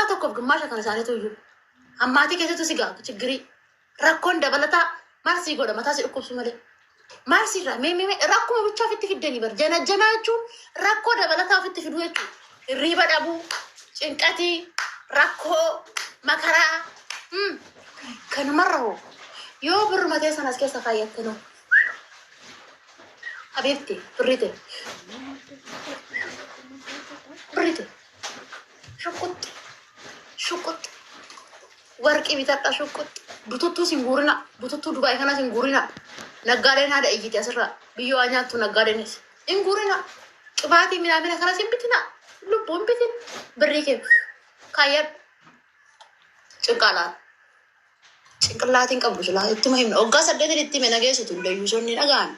توقف قماشة كان ساني تويو أماتي كيسة تسيقا تشجري ركون دبلتا مارسي قولا متاسي أكوب سمالي مارسي را مي ركو بيتشا في الدني بر جناجو ركو دبلتا في الدويتو الريبا دابو شنكاتي ركو مكرا كان مرة يو بر متى سنة كيسة خايتنو حبيبتي بريتي شكوت ورقي بيتاتا شكوت بوتوتو سينغورنا بوتوتو دبي كنا سينغورنا نغارين هذا ايجي اسرا بيو انياتو نغارينس انغورنا قباتي مينا كنا سيمبتنا لبون بيتين بريكي كايب ጭንቅላቴን ቀብሩላ እትማይም ነው ኦጋ ሰደደ ልትም ነገሰቱ ለዩሶኒ ዳጋን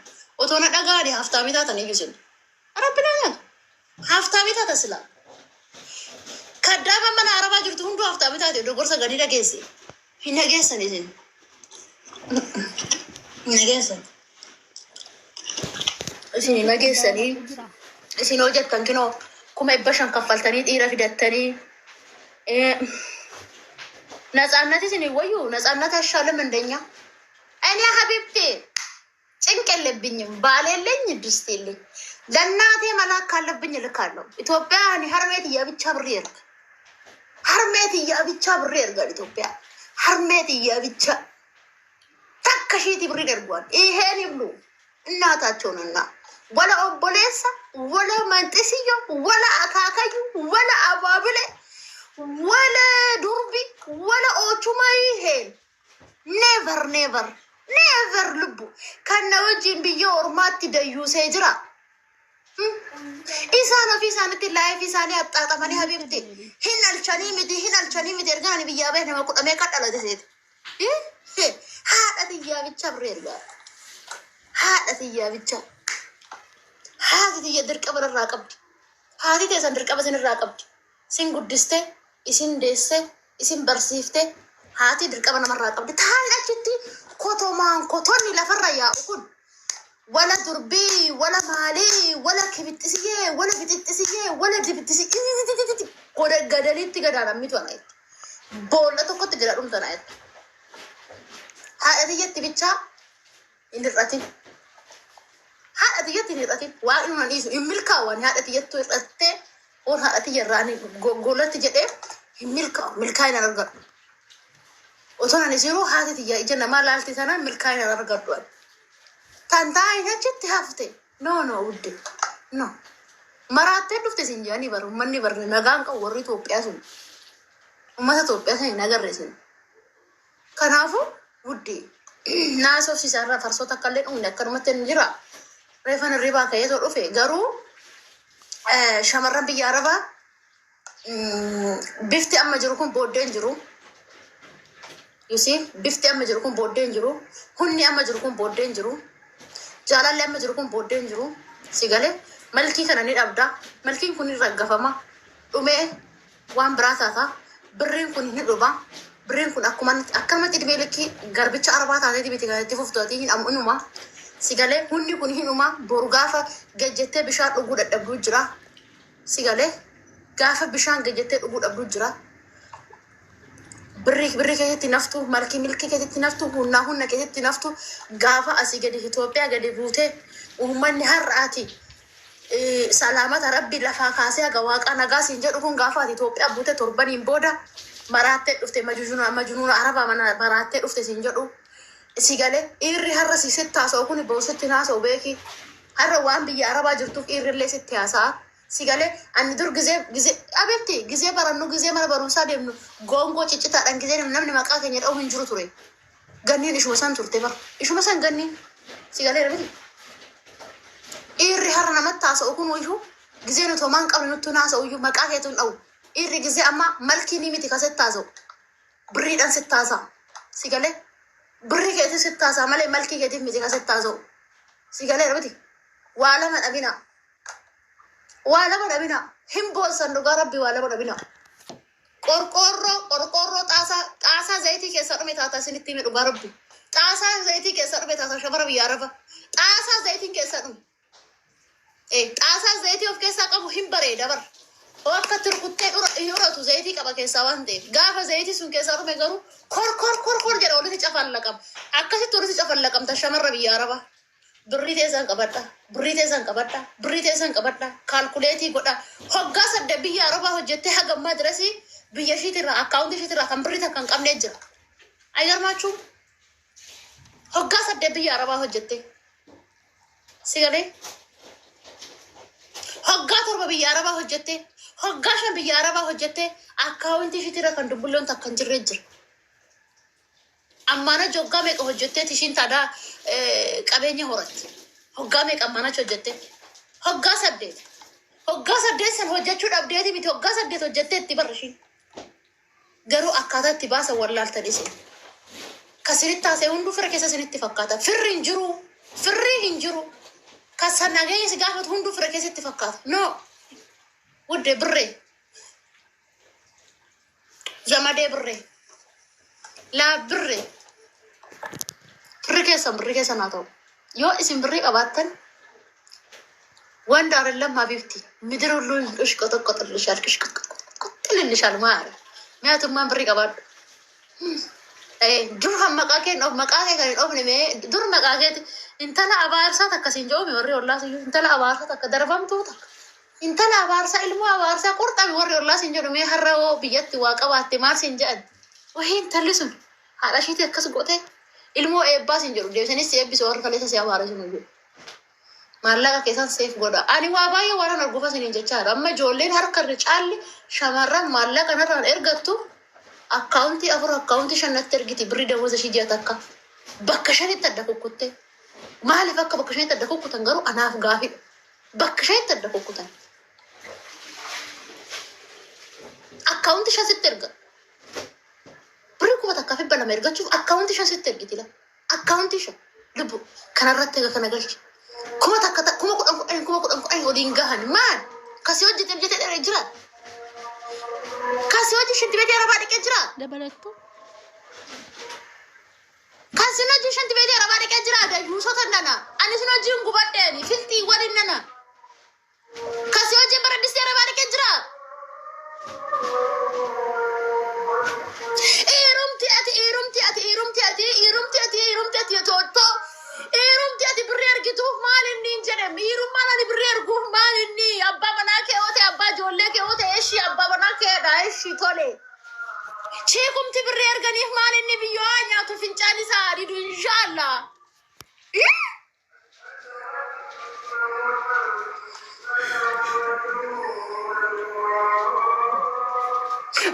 ኦቶና ዳጋዲ ሀፍታሚታ ተነይስል አረብናኛ ሀፍታሚታ ተስላ ከዳማ ማና አረባ ጅርቱ ሁንዱ ሀፍታሚታ ደጎርሰ ገዲዳ ገሲ ሂነገሰን ይዘን ነገሰን እሺ ነገሰኒ እሺ ነው ጀተን ከኖ ኩማ ይበሻን ከፈልተኒ ዲራ ፊደተኒ ነፃነትሽ ነው ወይ ነፃነት አሻለም እንደኛ እኔ ሀቢብቴ ጭንቅ የለብኝም ባል የለኝ ድስት የለኝ ለእናቴ መላክ ካለብኝ ልካለሁ ኢትዮጵያ እኔ ሀርሜት እያብቻ ብሬ ይርግ ሀርሜት እያብቻ ብሬ ይርጋል ኢትዮጵያ ሀርሜት እያብቻ ተከሺት ብሬ ይርጓል ይሄን ይብሉ እናታቸውንና ወላ ኦቦሌሳ ወላ መንጥስዮ ወላ አካካዩ ወላ አባብለ ولا دربي ولا اوتوماي هين نيفر لبو كان وجه بيور ما تديو سيجرا إسانا في سنة الله في سنة أطمني حبيبتي هنا الشني مدي رجعني بيجابه نما كنت أميكات على دسيت هذا تيجي بتشبرير بقى هذا تيجي درك أبر الراكب هذه تيجي درك أبر سن الراكب سين قدسته isin deesse isin barsiifte haati dirqama namarraa qabdi taala jetti kotomaan kotonni lafarra yaa'u kun wala durbii wala maalii wala kibittisiyee wala bitittisiyee wala dibittisiyee goda gadalitti gadaadhammitu anayetti boolla tokkotti gadadhumtu anayetti haadha xiyyetti bichaa hin hir'atin haadha xiyyetti hin hir'atin waa inuman dhiisu hin milkaawwan haadha xiyyettu hir'attee on haadha xiyyarraani golatti jedhee milkaa'ina argadhu otona nisiru haati tiyya ija namaa laalti sana milkaa'ina argadhu tantaa'ina jetti hafte no udde no maraattee dhufte sin jedhanii baru manni barre nagaan qabu warri Itoophiyaa sun ummata Itoophiyaa sun hin agarreesin kanaafu udde naasofsiisaarraa farsoota akka illee dhumne akkanumatti hin jira reefan hirribaa ka'eetoo dhufe garuu shamarran biyya arabaa bifti amma jiru kun booddeen jiru yusi bifti amma jiru kun booddeen jiru hunni amma jiru kun booddeen jiru jaalalli amma jiru kun booddeen jiru sigale malkii kana ni dhabda malkiin kun ni raggafama dhumee waan biraa taata birriin kun ni dhuba birriin kun akkamatti dhibee likkii garbicha arbaa taateeti biti kanatti fuftooti hin am'inuma sigale hunni kun hin uma boru gaafa gajjettee bishaan dhuguu dadhabduu jira sigale gaafa bishaan gajjettee dhuguu dhabduu jira birrii keessatti naftu milkii keessatti naftu hunna keessatti naftu gaafa asii gadi Itoophiyaa gadi buutee uummanni har'aati salaamata rabbi lafaa kaasee haga waaqa nagaa siin jedhu kun gaafa ati Itoophiyaa buutee torbaniin booda maraattee dhufte majunuuna arabaa maraattee dhufte siin jedhu sigale irri har'a sitti haasa'u kun boosetti haasa'u beeki har'a waan biyya arabaa jirtuuf irrillee sitti haasa'a sigale ani dur ጊዜ አቤቴ ጊዜ ባራኑ ጊዜ ማለ ባሩንሳ ደም ጎንጎ ጭጭታዳን ጊዜ namni maqaa keenya dha'u hin jiru ture ganniin ishuma turte bar ishuma san ganniin sigale rabbi irri har'a namatti haasa'u kun wayyu ጊዜ ነው tomaan qabne nutti haasa'u wayyu maqaa keetuun dha'u irri ጊዜ amma malkii ni miti kasetti haasa'u birriidhaan sitti haasa'a sigale birrii keetii sitti haasa'a malee malkii keetiif miti kasetti haasa'u sigale rabbi waa lama dhabina himboolsan dhugaa rabbi waa lama dhabina qorqorroo xaasaa zayitii keessa dhume taataa isinitti hime dhugaa rabbi xaasaa zayitii keessa dhume taataa shabara biyya araba xaasaa zayitiin keessa dhume xaasaa zayitii of keessaa qabu hin bareeda bar Akka turkuttee dhuratu zayitii qaba keessaa waan ta'eef gaafa zayitii sun keessaa dhume garuu kor jedha walitti cafallaqama. Akkasitti walitti cafallaqamta shamarra biyya Arabaa. Birrii teessan qabadha. Birrii teessan qabadha. Kaalkuleetii godha. Hoggaa sadde biyya Arabaa hojjettee hagammaa dirasii biyya ishiitirraa akkaawuntii ishiitirraa kan birrii takka hin qabnee jira. Ayyaarmaachuu hoggaa sadde biyya Arabaa hojjettee sigalee hoggaa torba biyya Arabaa hojjettee hoggaa shan biyya Arabaa hojjettee akkaawuntii ishiitirraa kan dubbulloon takka hin jirre jira. Ammaana hoggaa meeqa hojjettee ishiin taadaa qabeenya horatti hoggaa meeqa ammaana hojjettee hoggaa saddeet san hojjechuu dhabdeeti miti hoggaa saddeet hojjettee itti barrishiin garuu akkaataa itti baasan wallaaltan isin kasinitti taasee hunduu fira keessa isinitti fakkaata firri hin jiru kasan nageenya si gaafatu hunduu fira keessatti fakkaata no wuddee birree zamadee birree laa birree birri keessan haa ta'u yoo isin birrii qabaattan wanda አይደለም ሀቢብቲ ምድር ሁሉ እሽቆጠቆጥልሻል ቅሽቅጥልልሻል ማለት ምክንያቱም ብሪ ቀባዱ ዱር መቃቄ ነው መቃቄ ከነው ዱር መቃቄ እንተላ አባርሳ ተከሲንጆ ወሪ ወላስ እንተላ አባርሳ ተከደረፈምቱ እንተላ አባርሳ ilmo abaarsa qurxami warri ወላስ እንጆ ነው የሐረው ብየት ዋቀባቴ ማርስ እንጀን ወይን ተልሱን አላሽት ከስ ጎቴ ilmo ኤባስ እንጆ ደብሰኒስ ኤቢስ ወር ከለተ ሲያባረሱ ነው Maallaqa keessan seef godha. Ani waa baay'ee waan arguufas hin jechaadha. Amma ijoolleen harka irra caalli shamarran maallaqa kanarraan ergattu akkaawuntii 4 akkaawuntii 5 ergiti birrii daawwasa ishii ji'a takka. Bakka 5tti adda kukkutte. Maaliif akka bakka 5tti adda kukkutan garuu anaaf gaafidha. Bakka 5tti adda kukkutan. Akkaawuntii 5tti erga. Birrii kuma takkaaf dhibba lama ergachuuf akkaawuntii 5tti ergiti la. Akkaawuntii 5 lubbu kanarratti egaa kana galchi. Kuma kudhan waliin gahan maal kasii hojjetee dheeree jira kasii hojii shanti beekee Arabaa dhiqee jira dabalattu kasii hojii shanti beekee Arabaa dhiqee jira muusota nana anis hojii gubadheeni filtii waliin nana kasii hojii baradisee Arabaa dhiqee jira eerumti ati tootoo eerumti ati birrii argitu maalinni jedhem hiirummaan ani birrii arguuf maalinni abbaa manaa kee oote abbaa ijoollee kee oote eshi abbaa manaa keedha eshi tole cheekumti birrii arganiif maalinni biyyoo nyaatu fincaan isaa didu inshaallah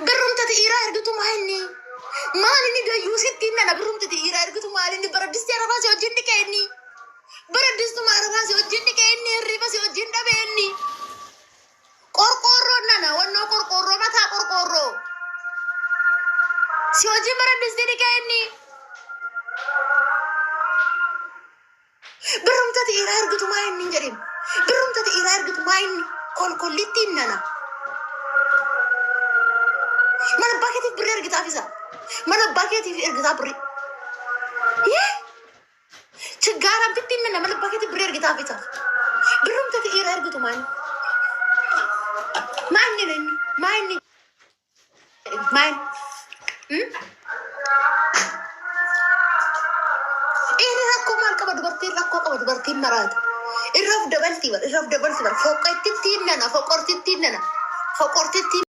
birrumta ti'iiraa ergitu maalinni gayyuu sitti nana birrumta ti'iiraa ergitu maalinni baradistii Arabaa si wajjin dhiqeenni baradistuma Arabaa si wajjin dhiqeenni hirriba si wajjin dhabeenni qorqoorroo nana wannoo qorqoorroo mataa qorqoorroo si wajjin baradistii dhiqeenni birrumta ti'iiraa ergitu maalinni jedhim birrumta ti'iiraa ergitu maalinni kolkollittiin nana mana bakeetiif birrii ergitaafisa mana bakeetiif ergitaa birrii Chigaaran bittiin nana mana bakeetiif birrii ergitaafisa birrumta ti'iiraa ergitu maanni inni rakkoo maal qaba dubartiin rakkoo qaba dubartiin maraata irraaf dabaltii bar foqqottittiin nana foqqortittiin